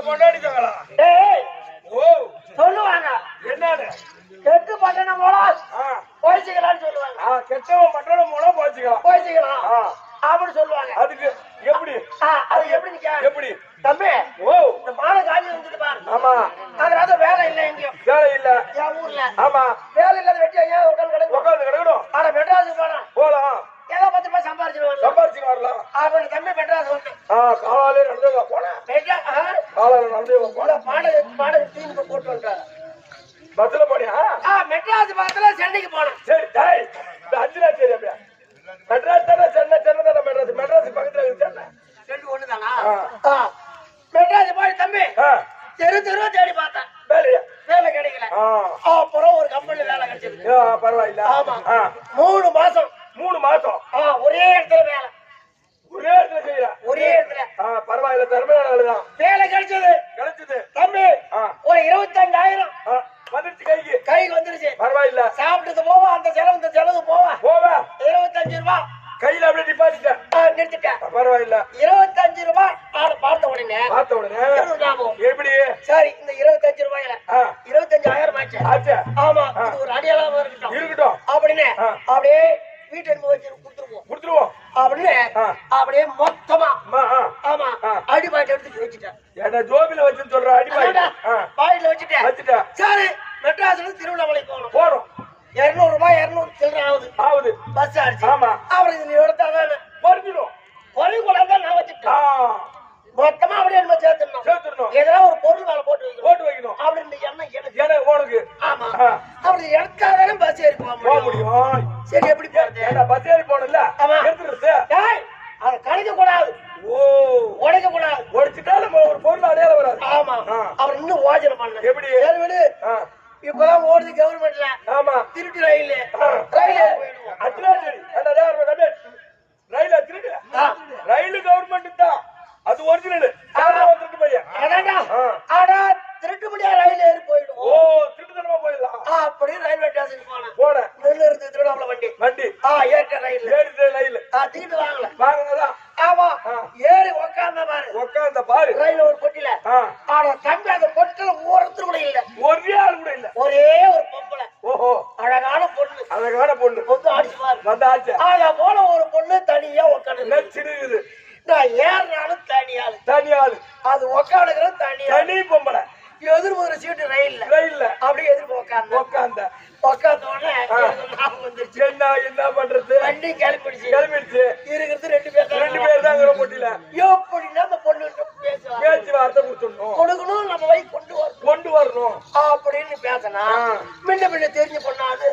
பொண்டாடிச்சாங்களா? ஓ சொல்லுவாங்க என்னன்னு கெட்டு பட்டண மூலம் போயிச்சுக்கலாம்னு சொல்லுவாங்க. கெட்டவன் பட்டணம் மூலம் போயிச்சுக்கலாம் அப்படின்னு சொல்லுவாங்க. அதுக்கு எப்படி அது எப்படி தம்பி இந்த மாலை காலி வந்துட்டு பாரு. ஆமா அதனால வேலை இல்லை எங்கேயும் வேலை இல்ல என் ஊர்ல. ஆமா வேலை இல்லாத வெட்டி ஐயா உட்காந்து கிடக்கணும். ஆனா மெட்ராஸுக்கு போலாம் ஏதோ 10 ரூபாய் சம்பாரிச்சு வரலாம் அப்படின்னு தம்பி மெட்ராஸ் வந்து காலாலே நடந்து போனேன். காலால நடந்து பாட தீங்கு போட்டு வந்தாரு. பஸ்ல போனியா? மெட்ராஸ் பக்கத்துல சென்னைக்கு போனேன். சரி டாய் இந்த 5 நாள் சரி அப்படியே மெட்ராஸ் தானே சென்னை தானே மெட்ராஸ் பக்கத்துல இருக்கு சென்னை ரெண்டு ஒண்ணுதானா? மெட்ராஸ் போய் தம்பி தெரு தேடி பார்த்தேன். வேலை கிடைக்கல. அப்புறம் ஒரு கம்பெனில வேலை கிடைச்சது. பரவாயில்ல. ஆமா 3 மாசம் ஒரே இடத்துல வேலை. ஒரே இடத்துல செய்யற ஒரே இடத்துல பரவாயில்ல. திறமையான ஆளுதான். வேலை கிடைச்சது தம்பி. ஒரு 25,000 வந்துருச்சு கைக்கு வந்துருச்சு. பரவாயில்ல. சாப்பிட்டது போவா அந்த செலவு போவா 25 ரூபாய் கையில அப்படியே நிப்பாட்டிட்டேன். நிறுத்திட்டேன். பரவாயில்ல. 25 ரூபாய் ஆளை பார்த்த உடனே எப்படி சரி இந்த 25 ரூபாயில 25,000 ஆச்சு. ஆமா இது ஒரு அடியாளமா இருக்கட்டும் அப்படின்னு அப்படியே வீட்டு அனுப்பி வச்சு கொடுத்துருவோம் அப்படின்னு அப்படியே மொத்தமா ஆமா அடிபாயிட்டு எடுத்து வச்சுட்டேன். என்ன ஜோபில வச்சுன்னு சொல்ற? அடிபாயிட்டு பாயிட்ல வச்சுட்டேன். சரி மெட்ராஸ்ல திருவண்ணாமலை போறோம். 200 ரூபாய் 200 சில்லற ஆகுது பஸ் ஆச்சு. ஆமா அப்புறம் இது எடுத்தாதானே குறைஞ்சிடும். குறைக்கூடாதான் நான் வச்சுட்டேன். மொத்தமா அப்படியே நம்ம சேர்த்துடணும். ஏதாவது ஒரு பொருள் மேல போட்டு வைக்கணும் அப்படின்னு எண்ணம் எனக்கு உனக்கு. ஆமா அப்படி எடுத்தாதானே பஸ் ஏறி போக முடியும். சரி எப்படி போறது? பஸ் ஏறி போகணும்ல. அதை கணிக்க கூடாது. உடைக்க கூடாது. உடைச்சிட்டா நம்ம ஒரு பொருள் அடையாளம் வராது. ஆமா அவர் இன்னும் யோசனை பண்ணல. எப்படி இப்பதான் ஓடுது கவர்மெண்ட்ல. ஆமா திருட்டு ரயில் ரயில் கவர்மெண்ட் தான். அது ஒரிஜினல். ஆனா திருட்டு முடியாத ரயில் ஏறி போயிடும். திருட்டுத்தனமா போயிடலாம். அப்படி ரயில்வே ஸ்டேஷன் போனேன். நெல்லு இருந்து திருவண்ணாமலை வண்டி ஏற்ற ரயில் டிக்கெட் வாங்கல. ஆமா ஏறி உட்கார்ந்த பாரு ரயில் ஒரு பொட்டில. ஆனா தம்பி அந்த பொட்டில ஒருத்தர் கூட இல்ல. ஒரே ஆள் கூட இல்ல. ஒரே ஒரு பொம்பளை. அழகான பொண்ணு வந்து ஆடிச்சு பாரு. வந்து ஆச்சு. அத போல ஒரு பொண்ணு தனியா உட்காந்து சிடுகுது. நான் ஏறினாலும் தனியாளு அது உட்காந்துக்கிற தனி பொம்பளை. எதிர்ப்பு ஒரு சீட்டு ரயில்ல அப்படியே எதிர்ப்பு உட்காந்த உடனே வந்துருச்சு. என்ன பண்றது? வண்டி கிளம்பிடுச்சு. இருக்கிறது 2 பேர் தான் போட்டியில. எப்படின்னா அந்த பொண்ணு பேச்சுவார்த்தை கொடுக்கணும். நம்ம வை கொண்டு வரணும் அப்படின்னு பேசினா முன்ன தெரிஞ்ச பொண்ணாது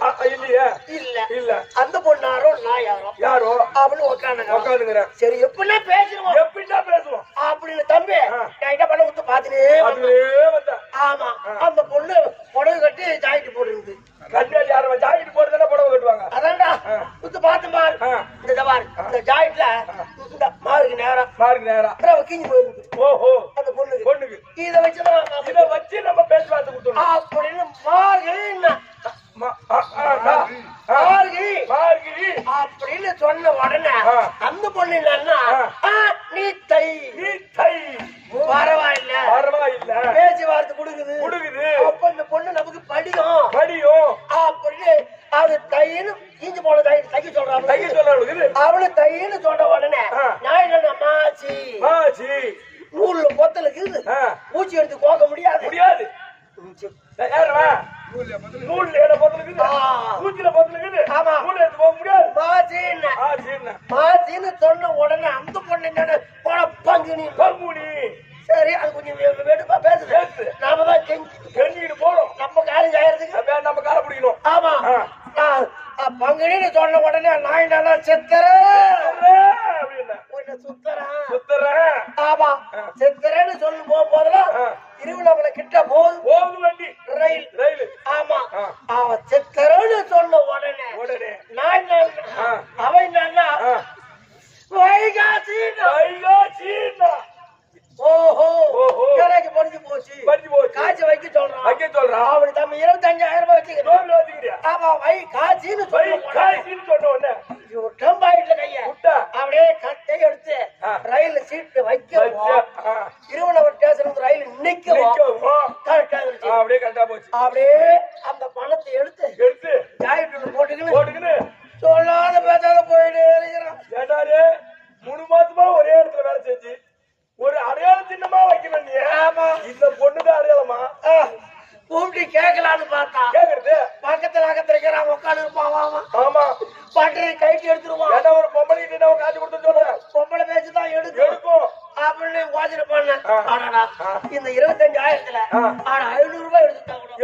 இல்ல அந்த பொண்ணாரோ நான் யாரோ அப்படின்னு உட்காந்துங்கிறேன். சரி எப்படின்னா பேசுவோம் அப்படின்னு தம்பி நான் பண்ண கொடுத்து பாத்துனே வந்தேன். ஆமா அந்த பொண்ணு புடவை கட்டி ஜாக்கெட் போட்டுருக்குது. ஜாக்கெட் போட்டுதானே புடவை கட்டுவாங்க. அதான்டா குத்து பார்த்து பாரு. இந்த ஜாக்கெட்ல இந்த மாருக்கு நேரம் கிஞ்சி போயிருக்கு. அந்த பொண்ணுக்கு இதை வச்சு நம்ம பேச்சுவார்த்தை கொடுத்தோம் அப்படின்னு அப்படின்னு சொன்ன உடனே அந்த பொண்ணு என்னன்னா நீ தை பரவாயில்ல பேச்சுவார்த்தை கொடுக்குது. அப்ப இந்த பொண்ணு நமக்கு படியும் அப்படின்னு அது தைன்னு கீஞ்சு போன தைக்க சொல்றாங்க. அவளு தைன்னு சொன்ன உடனே நான் என்ன மாச்சி நூல்ல பொத்தலுக்கு பூச்சி எடுத்து கோக்க முடியாது. மாச்சின்னு சொன்ன உடனே அந்த பொண்ணு என்ன பங்குனி. சரி அது கொஞ்சம் வெடுப்பா பேசு. நாம தான் கெஞ்சிக்கிட்டு போறோம். நம்ம காலேஜ் ஆயிரத்துக்கு நம்ம காலை பிடிக்கணும். ஆமா பங்குனின்னு சொன்ன உடனே நான் என்ன சுத்தரேன். ஆமா சித்தரேன்னு சொல்லி போதெல்லாம் திருவிழாமலை கிட்ட போகுது வண்டி ரயில். ஆமா அவன் சித்தரேன்னு சொன்ன உடனே நான் அவன் என்னன்னா வைகாசி எனக்கு படிஞ்சு போச்சு. காய்ச்சி வைக்க சொல்றான். அவனுக்கு நம்ம 25,000 ரூபாய் வச்சுக்கிறேன். ஆமா காய்ச்சின்னு சொன்ன உடனே கைய அப்படியே கட்டை எடுத்து ரயில் சீட்டு வைக்கவும் திருவண்ணாமலை ஸ்டேஷன் ரயில் நிக்கவும் கரெக்டா இருந்துச்சு. அப்படியே கரெக்டா போச்சு. அப்படியே அந்த பணத்தை எடுத்து ஜாக்கெட்டுல போட்டுக்கின்னு சொல்லாத பேசாத போயிட்டே இருக்கிறான். ஏடாரு 3 மாசமா ஒரே இடத்துல வேலை செஞ்சு ஒரு அடையாள சின்னமா வைக்கணும் நீ. ஆமா, இந்த பொண்ணுதான் அடையாளமா? கூப்பிட்டு கேட்கலான்னு பார்த்தா கேக்குறது பக்கத்துல இருக்கிறான் உட்காந்து இருப்பான். ஆமா, பாட்டு கைட்டு எடுத்துருவான். ஏன்னா ஒரு பொம்பளை கிட்ட காட்சி கொடுத்து சொல்றேன், பொம்பளை பேச்சுதான் எடுக்கும் அப்படின்னு யோசனை பண்ணேன். ஆனாடா இந்த 25,000த்துல 500 ரூபாய்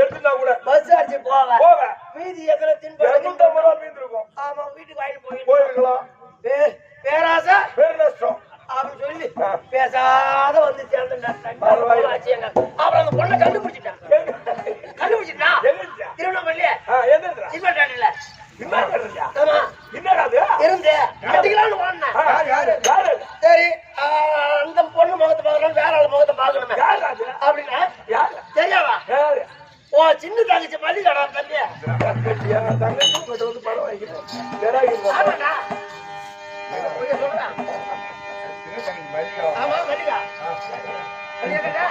எடுத்துட்டா கூட பஸ் அடிச்சு போவ மீதி எதுல தின்பு 250 ரூபாய் மீந்து இருக்கும். ஆமா, வீட்டுக்கு வாங்கிட்டு போயிருக்கலாம். பேராசை பேர் நஷ்டம் அப்படின்னு சொல்லி பேசாத வந்து சேர்ந்துட்டான். அப்புறம் அந்த பொண்ணை கண்டுபிடிச்சிட்டான். திருவண்ணாமலையே சிமெண்ட் இருந்து கட்டிக்கலாம்னு வாங்கினேன். சரி, அந்த பொண்ணு முகத்தை பார்க்கணும், வேற ஆள் முகத்தை பார்க்கணுமே அப்படின்னா தெரியாதா? ஓ, சின்ன தங்கச்சி மல்லிகடா தம்பியா? படம் வாங்கிக்கிறேன். ஆமா, மல்லிகா மல்லிகா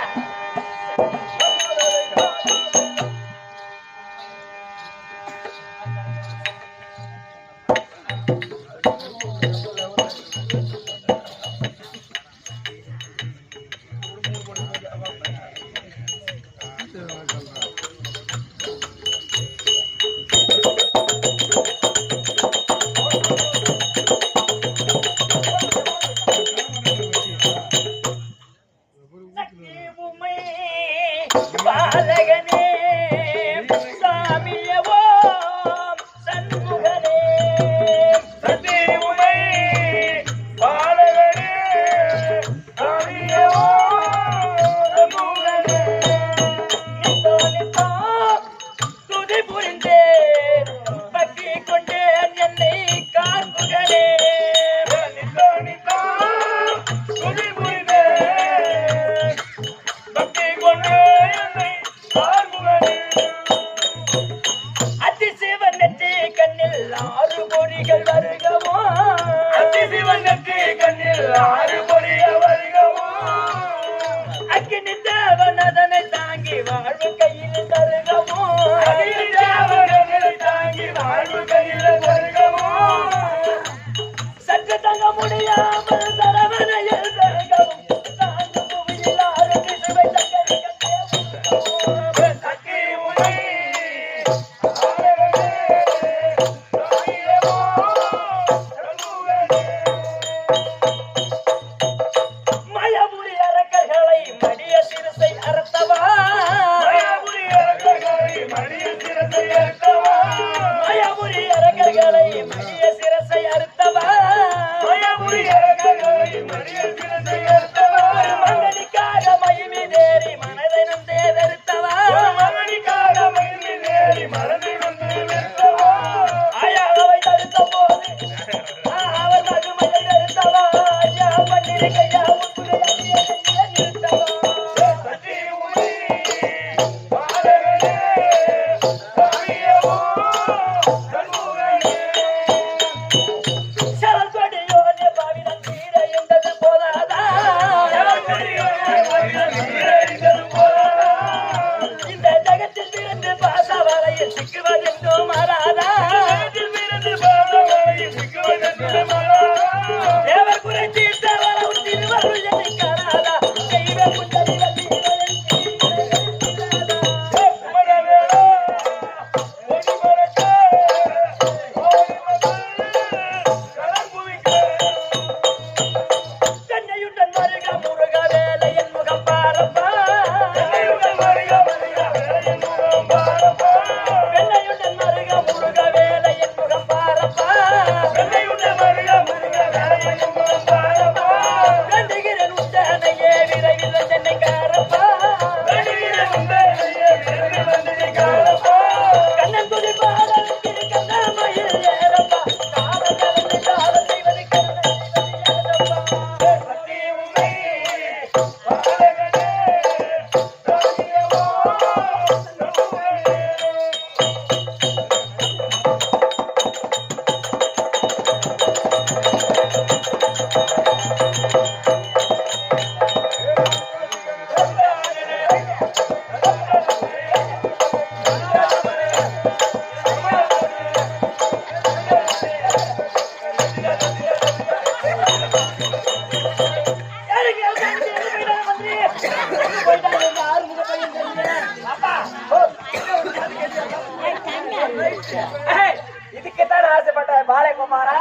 இதுக்குத்தான் ஆசைப்பட்ட பாலகுமாரா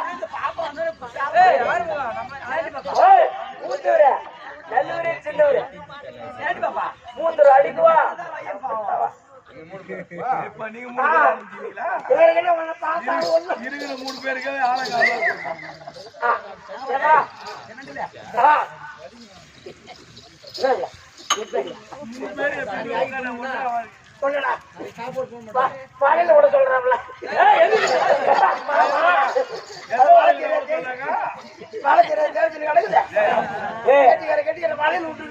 மூத்தூரு நல்லூரு சின்னூரு மூந்தூர் அடிக்குவா இருக்கிற 3 பேருக்கு ஆளுங்க பாடையில கூட சொல்றாங்களா கட்டிக்கிற மழையில் விட்டு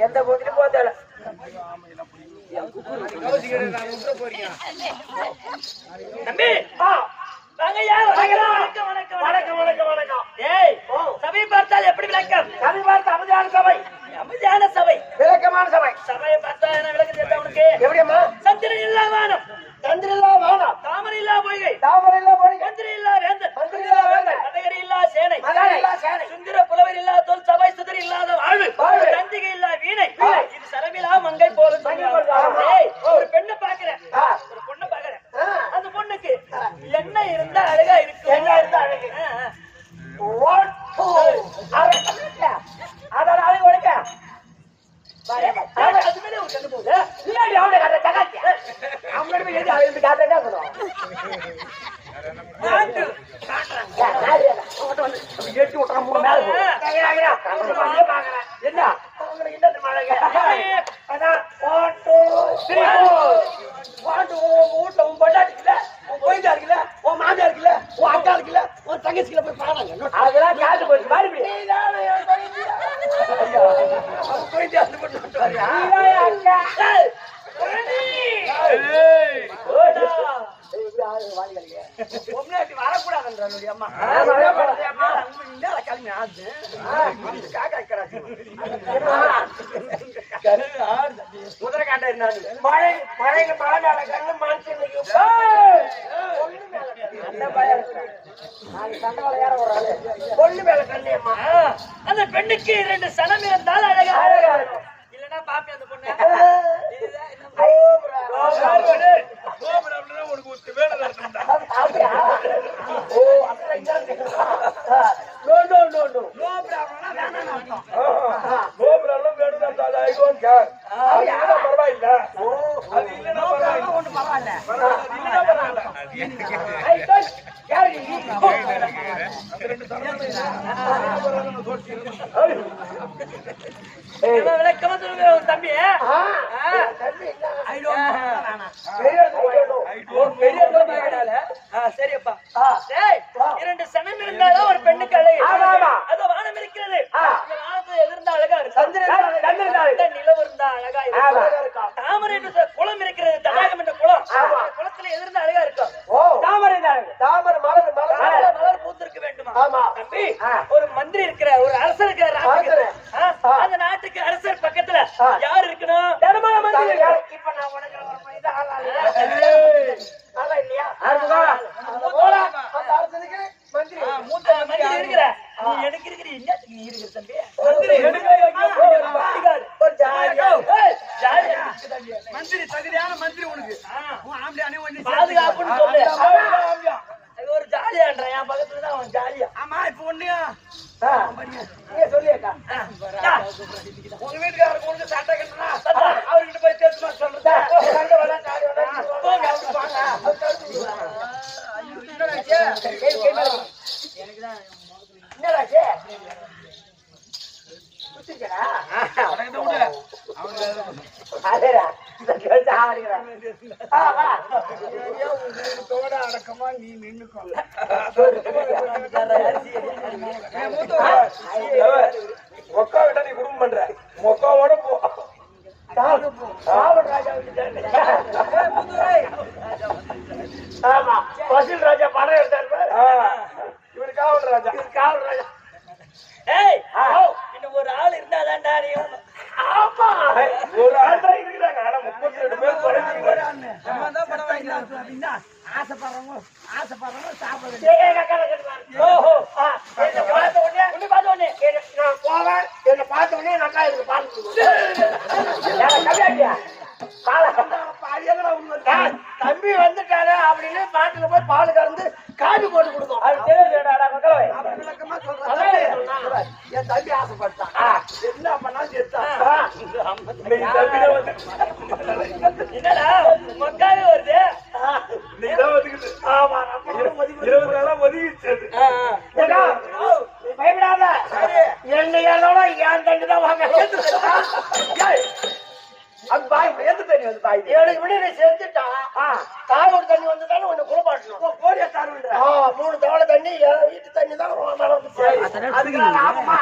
எந்த போதிலும் போத்தால தம்பி வணக்கம் வணக்கம் வணக்கம். ஏய் சபை பார்த்தால் எப்படி விளக்கம்? சபை பார்த்த அமைதியான சபை, அமைதியான சபை, விளக்கமான சபை. சபையை பார்த்தா என்ன விளக்கம் தெரியும் உனக்கு? எப்படியம்மா? சந்திரன் இல்லா வானம், சந்திரன் இல்லா வானம், தாமரை இல்லா பொய்கை, தாமரை இல்லா பொய்கை, மந்திரி இல்லா வேந்தன், மந்திரி இல்லா வேந்தன், மதகரி இல்லா சேனை, மதகரி இல்லா சேனை, சுந்தர புலவர் இல்லா தோல், சபை சுதர் இல்லாத வாழ்வு, தந்திகை இல்லா வீணை, இது சரமிலா மங்கை போல. ஒரு பெண்ணை பாக்குறேன், ஒரு பொண்ணை பாக்குறேன், அந்த பொண்ணுக்கு என்ன இருந்தா அழகா இருக்கு, என்ன இருந்தா அழகு, அதோட அழகு உனக்க அது மேலே ஒரு கண்டு போகுது. இல்லடி அவனை காட்ட தகாத்தி அவனோட போய் எது அவன் காட்டா சொல்லுவான் எட்டு விட்டுற 3 மேல என்ன இன்னது மழை அதான் வீட்டுல உன் பொண்டாட்டி இருக்குல்ல, உன் கொய்தா இருக்குல்ல, உன் மாமியா இருக்குல்ல, உன் அக்கா இருக்குல்ல, உன் தங்கச்சிக்குல போய் பாடாங்க. அதெல்லாம் காட்டு போச்சு பாரு வரக்கூடாது அம்மா குதிரை காட்ட மழை மழைங்க மழை மேல கண்ணு மனுஷனுக்கு பொண்ணு மேல கண்ணியம்மா. அந்த பெண்ணுக்கு 2 சனம் இருந்தால் அழகா இல்லன்னா பாப்பி அந்த பொண்ணு தம்பி சரியப்பா 2 சனம் இருந்தாலும் ஒரு பெண்ணுக்கு அழகு. அது வானம் இருக்கிறது, வானத்துல எதிர்ந்தா அழகா இருக்கு, நிலவு இருந்தா அழகா இருக்கும், தாமரை என்ற குளம் இருக்கிறது, தடாகம் என்ற குளம், குளத்துல எதிர்ந்தா அழகா இருக்கும். தாமரை தாமரை மலர் மலர் மலர் பூத்திருக்க வேண்டுமா தம்பி? ஒரு மந்திரி இருக்கிற, ஒரு அரசர் இருக்கிற, அந்த நாட்டுக்கு அரசர் பக்கத்துல யார் இருக்கணும்? இப்ப நான் உனக்கு ஒரு இல்லையா மந்திரி இருக்கிற, நீ எனக்கு இருக்கிற என்ன இருக்கிற தம்பி? மந்திரி தகுதியான மந்திரி உனக்கு பாதுகாப்புன்னு சொல்லு. ஒரு ஜாலியான்ற என் பக்கத்துலதான் அவன் ஜாலியா. ஆமா இப்ப ஒண்ணுயா சொல்லியாக்கா உங்க வீட்டுக்காரருக்கு ஒண்ணு சட்டை கட்டுனா அவர்கிட்ட போய் தேர்த்து சொல்றதா என்னடாச்சு அடக்கமா நீ நின்னுக்கோ மொக்கா விட்டா நீ குடும்பம் பண்ற மொக்காவோட போ. ஆமா வசூல் ராஜா படம் எடுத்தாரு. இவரு காவல் ராஜா, காவல் ராஜா. ஏய் இன்னும் ஒரு ஆள் இருந்தாதான்டா நீ. ஆமா ஒரு ஆள் தான் இருக்கிறாங்க. ஆனா 32 பேர் படம் வாங்கினா ஆசைப்படுற ஆசைப்படுறவங்க சாப்பிடுறது. ஓஹோ என்ன பார்த்த உடனே நான் போவேன். என்ன பார்த்த உடனே நல்லா இருக்கு பால் தம்பி வந்துட்டாரு அப்படின்னு பாட்டுல போய் பால் கறந்து காபி போட்டு கொடுத்தோம். விளக்கமா சொல்றேன். என் தம்பி ஆசைப்பட்டான். என்ன பண்ணாலும் என்னடா மக்காவே வருது. ஆமா 20 நாளா ஒதுக்கிச்சது. பயப்படாத. என்ன ஏதோட ஏன் தண்ணி தான் வாங்க. அது பாய் எந்த தண்ணி வந்து பாய் எனக்கு விட நீ செஞ்சுட்டான். தாரோட தண்ணி வந்து தானே உன்னை குளிப்பாட்டணும். கோடியா தாருன்ற 3 தவளை தண்ணி வீட்டு தண்ணி தான் மேல வந்து அதுக்கு ஆகுமா.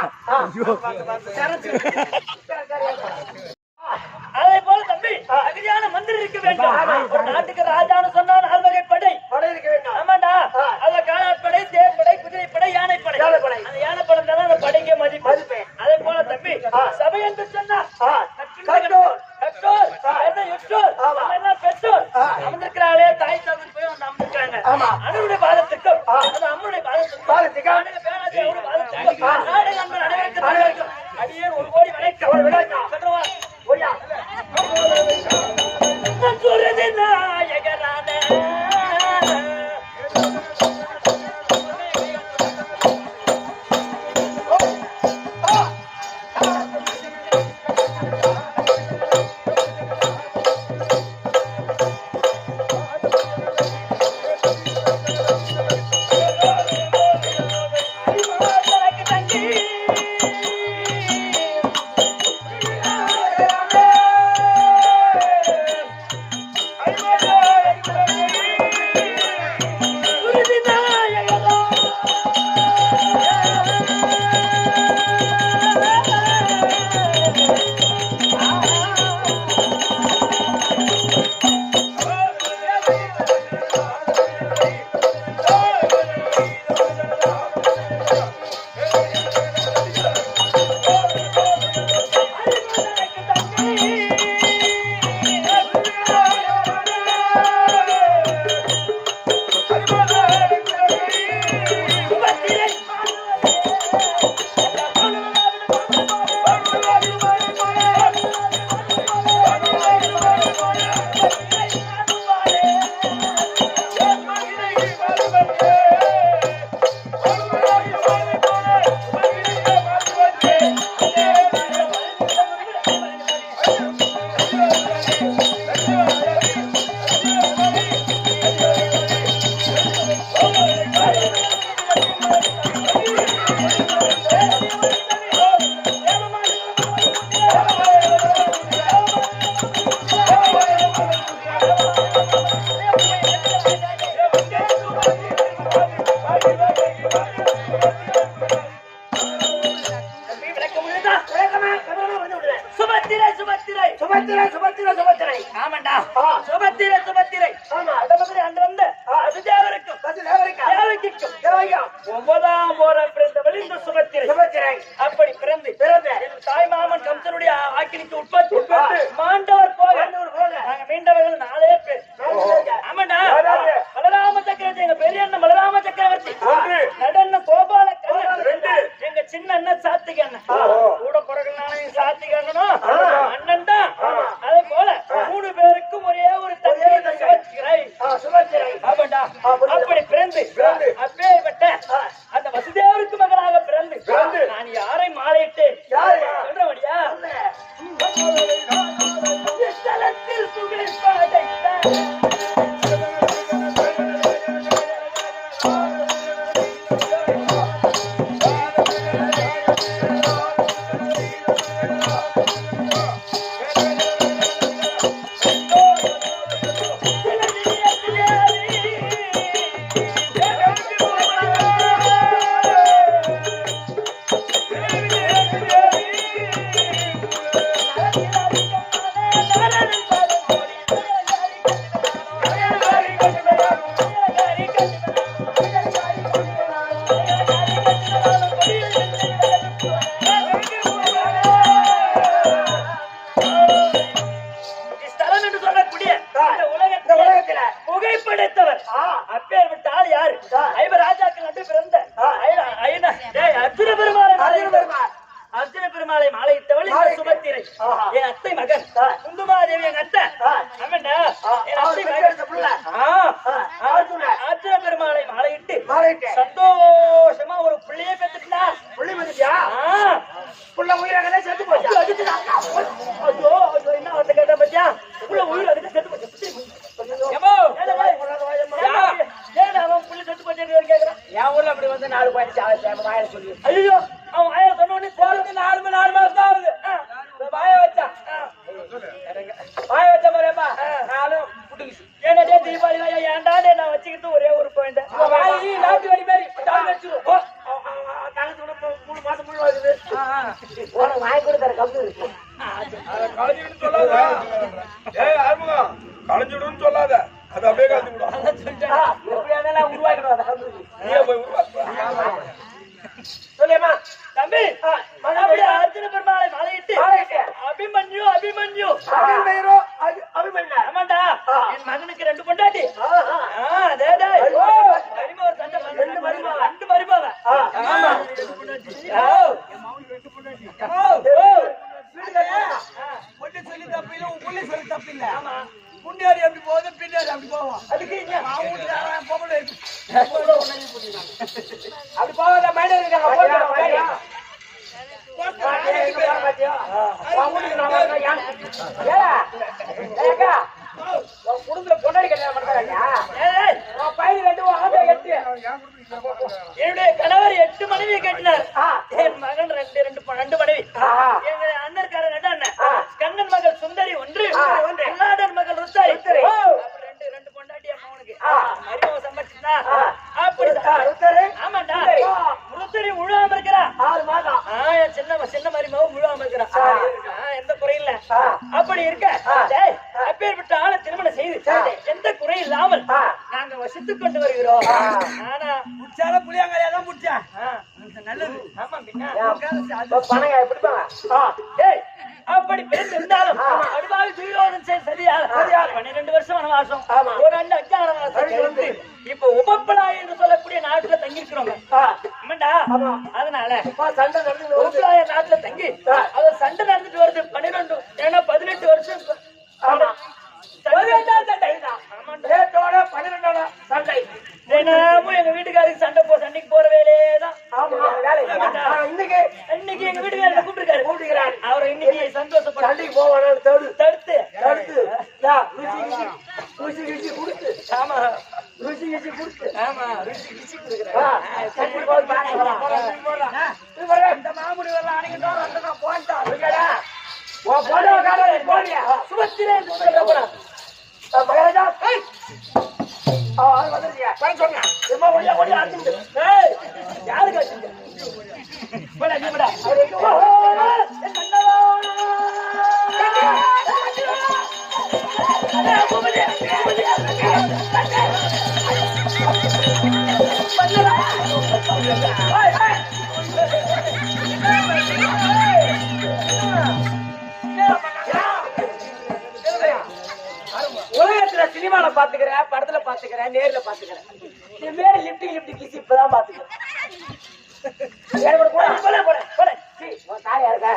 அதே போல தம்பி அகதியான மந்திரி இருக்க வேண்டும். ஒரு நாட்டுக்கு ராஜான்னு சொன்னா 4 வகை படை இருக்க வேண்டாம். ஆமாண்டா. அதுல காலாட்படை, தேர்ப்படை, குதிரைப்படை, யானைப்படை. அந்த யானைப்படை தான் அந்த படைக்கு மதிப்பு. அதே போல தம்பி சபை என்று சொன்னா கட்டோர் பெற்றோர் அமர்ந்திருக்கிறாளே தாய் தகவல் போய் வந்து அமர்ந்திருக்காங்க. அண்ணனுடைய பாதத்துக்கும் அம்மனுடைய பாதத்துக்கும் அடியே 1 கோடி வரைக்கும் நாயகரான சுபத்திரை ஆமாண்டா சுபத்திரை ஆமா அந்த வந்து அது தேவருக்கும் தேவகிக்கும் 9ஆம் போற பிறந்தவள் இந்த சுபத்திரை அப்படி பிறந்து தாய் மாமன் கம்சனுடைய ஆக்கினிக்கு உட்பட்டு மாண்டவர் போக நாங்க மீண்டவர்கள் 4 பேர். ஆமாண்டா பலராம சக்கரவர்த்தி எங்க பெரிய அண்ணன் பலராம சக்கரவர்த்தி நடன கோபால எங்க சின்ன அண்ணன் சாத்திக அண்ணன் கூட பிறகுனால சாத்திக அண்ணனும் அண்ணன் தான். அதே போல 3 பேருக்கும் ஒரே ஒரு தந்தை சுபத்திரை ஆமாண்டா அப்படி பிறந்து அப்பேற்பட்ட அந்த வசுதேவருக்கு மகனாக பிறந்து நான் யாரை மாலையிட்டேன் சொல்றபடியா பாரு ஐவர் ராஜாக்கள் நட்டு பிறந்த அர்ஜுன பெருமாளை மாலையிட்டவள் இந்த சுபத்திரை என் அத்தை மகன் குந்துமாதேவி என் அத்தை ஆமாண்டா என் அத்தை மகன் அர்ஜுன பெருமாளை மாலையிட்டு சந்தோஷமா ஒரு பிள்ளைய பெற்றுட்டா புள்ளி மதிப்பியா புள்ள உயிராக செத்து போச்சு ஐயோ என்ன வந்து கேட்ட பத்தியா புள்ள உயிர் அதுக்கு செத்து போச்சு அவன் புள்ளி செத்து போச்சு கேட்கிறான் என் ஊர்ல அப்படி வந்து 4 பாயிண்ட் வாயில சொல்லி ஐயோ அவன் வாயில சொன்ன உடனே 4 மாசம் தான் ஆகுது வாய வச்சா பாருப்பா நானும் புட்டுக்குச்சு ஏன்டா தீபாவளி வாயா ஏன்டா நான் வச்சுக்கிட்டு ஒரே ஒரு பாயிண்ட் வாயி நாட்டு வடி மாதிரி வச்சிருவோம் தங்கச்சி 3 மாசம் முழு வருது உனக்கு வாங்கி கொடுத்தாரு கம்பு இருக்கு களைஞ்சிடுன்னு சொல்லாத ஆறுமுகம் களைஞ்சிடுன்னு சொல்லாத அது அப்படியே கலந்து விடும் எப்படியா இருந்தாலும் உருவாக்கிடுவோம் அந்த கம்பு நீயே போய் உருவாக்குவா சொல்லியம்மா தம்பி அர்ஜுன பெருமாளை மாலையிட்டு அபிமன்யு அபிமன்யு ஆமாண்டா என் மகனுக்கு 2 பொண்டாட்டி முன்னாடி அப்படி போகுது பின்னாடி அப்படி போவோம் அதுக்கு அப்படி போகாத மைண்ட் இருக்காங்க குடும்பத்துல பொண்டாடி கல்யாணம் பண்றாங்க பையன் 2 என்னுடைய கணவர் 8 மனைவியை கட்டினார் என் மகன் 2 மனைவி எங்க அண்ணன்காரர் 2 அண்ணன் கண்ணன் மகள் சுந்தரி 1 கண்ணாடன் மகள் ருத்தாரி 2 பொண்டாட்டி அம்மாவனுக்கு மருமக சம்பச்சினா அப்படி ஆமாண்டா ருத்தரி முழுவாம இருக்கிறா 6 மாதம் சின்ன மருமக முழுவாம இருக்கிறா எந்த குறையும் இல்ல அப்படி இருக்க அப்பேற்பட்ட ஆளை திருமணம் செய்து எந்த குறை இல்லாமல் நாங்க வசித்துக் கொண்டு வருகிறோம் ஆனா முடிச்சால புளியாங்காயா தான் முடிச்சேன் நல்லது பணங்க எப்படிப்பாங்க அப்படி பிறந்திருந்தாலும் அடுவாக துரியோதன் சரியா 12 வருஷம் வனவாசம் ஒரு 2 அஞ்சாவது இப்ப உபப்பலாய் என்று சொல்லக்கூடிய நாட்டுல தங்கிருக்கிறோம் அதனால சண்டை உபப்பலாய நாட்டுல தங்கி அது சண்டை நடந்துட்டு வருது 12 ஏன்னா 18 வருஷம் சண்டை தினமும் எங்க வீட்டுக்காருக்கு சண்டைக்கு போற வேலையேதான் இன்னைக்கு எங்க வீட்டுக்காரர் கூப்பிட்டுருக்காரு அவரை இன்னைக்கு சந்தோஷப்பட சண்டைக்கு போவானு தடுத்து ருசி ருசி கொடுத்து ஆமா ருசி ருசி கொடுத்து ஆமா ருசி ருசி இந்த மாமுடி வரலாம் அன்னைக்கு போயிட்டான் சுபத்திரே மகாராஜா யாருக்கு வச்சுங்க உலகத்துல சினிமால பாத்துக்கிறேன், படத்துல பாத்துக்கிறேன், நேர்ல பாத்துக்கிறேன். என் பேரு லிப்டி கிசி இப்பதான் பாத்துக்கிறேன். தாயா இருக்க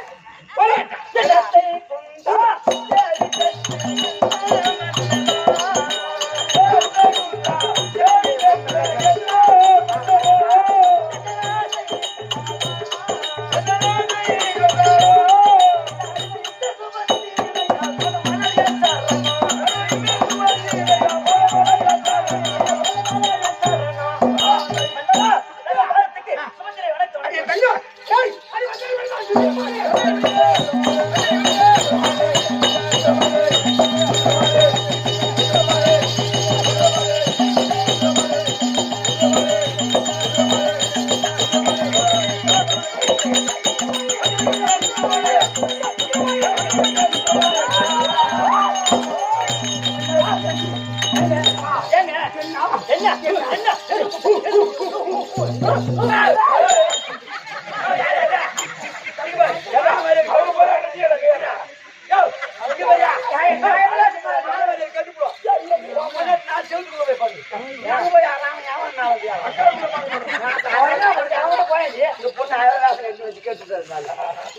அவனோட போயாச்சு. இந்த பொண்ணு அழகாக எடுத்து வச்சு கேட்டுட்டதுனால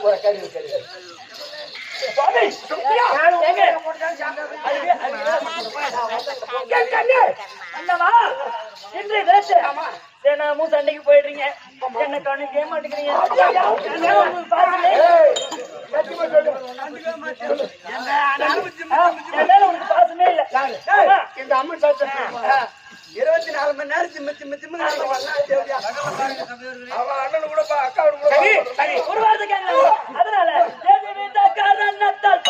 ஒரு கருவி கருவி சுவாமி, ஏங்க, அண்ணவா, இன்றைய தினத்து தினமும் சண்டைக்கு போயிடுறீங்க. என்ன கவனிக்கவே மாட்டேங்கிறீங்க. என்ன உங்களுக்கு பாசமே? சத்தியமா சொல்லு. என் மேல உங்களுக்கு பாசமே இல்ல. ஆமா. இந்த அம்மன் சாட்சி 24 மணி நேரம் திம்மு திம்மு திம்மு அவன் அண்ணனு கூட அக்காவோட கூட சரி, ஒரு வாரத்தை கேட்கலாம். அதனால எதிர்த்த காரணத்தால்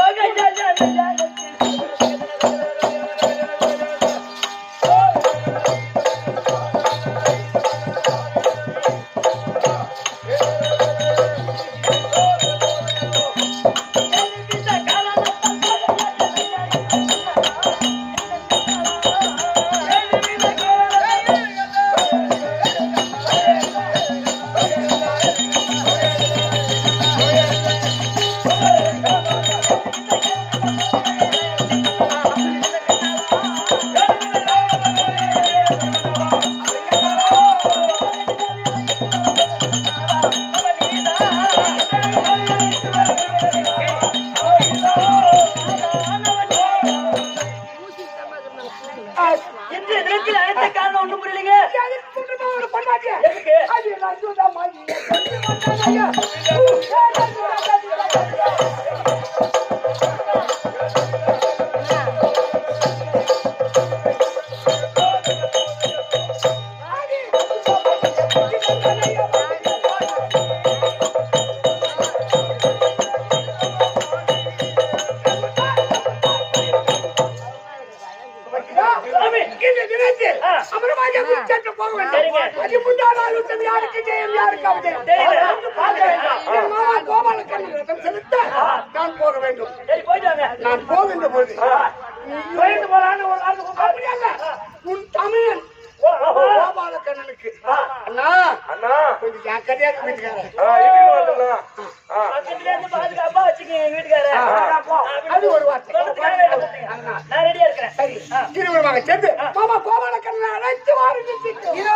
இன்றைய தினத்தில் அனைத்த காரணம் ஒண்ணும் புரியலைங்க. எதுக்கு? சாமி, இந்த தினத்தில் ஆ. அமரமாக குச்சேற்று போக வேண்டும். சரிங்க. அது முந்தாள் ஆளுத்தது யாருக்கு ஜெயம் யாருக்கு அவஜயம். தெரியல. பார்க்க வேண்டாம். என் மாமா கோபாலக்கண்ணன் ரதம் செலுத்த நான் போக வேண்டும். சரி, போயிட்டு வாங்க. நான் போகின்ற பொழுது போயிட்டு போலான்னு ஒரு ஆள் அப்படி அல்ல. உன் தமிழன் கோபாலக்கண்ணனுக்கு அண்ணா அண்ணா கொஞ்சம் ஜாக்கிரதையாக வீட்டுக்காரன் வீட்டுக்கு வந்துடலாம். பக்கத்துல இருந்து பாதுகாப்பா வச்சுக்கங்க எங்க வீட்டுக்காரர். அது ஒரு வார்த்தை. சொல்றதுக்காக வேலை கொடுத்தீங்க. நான் ரெடியா இருக்கிறேன். சரி திருவிழமாக சென்று மாமா கோபாலக்கண்ணனை அழைத்து வாருங்கள். இதோ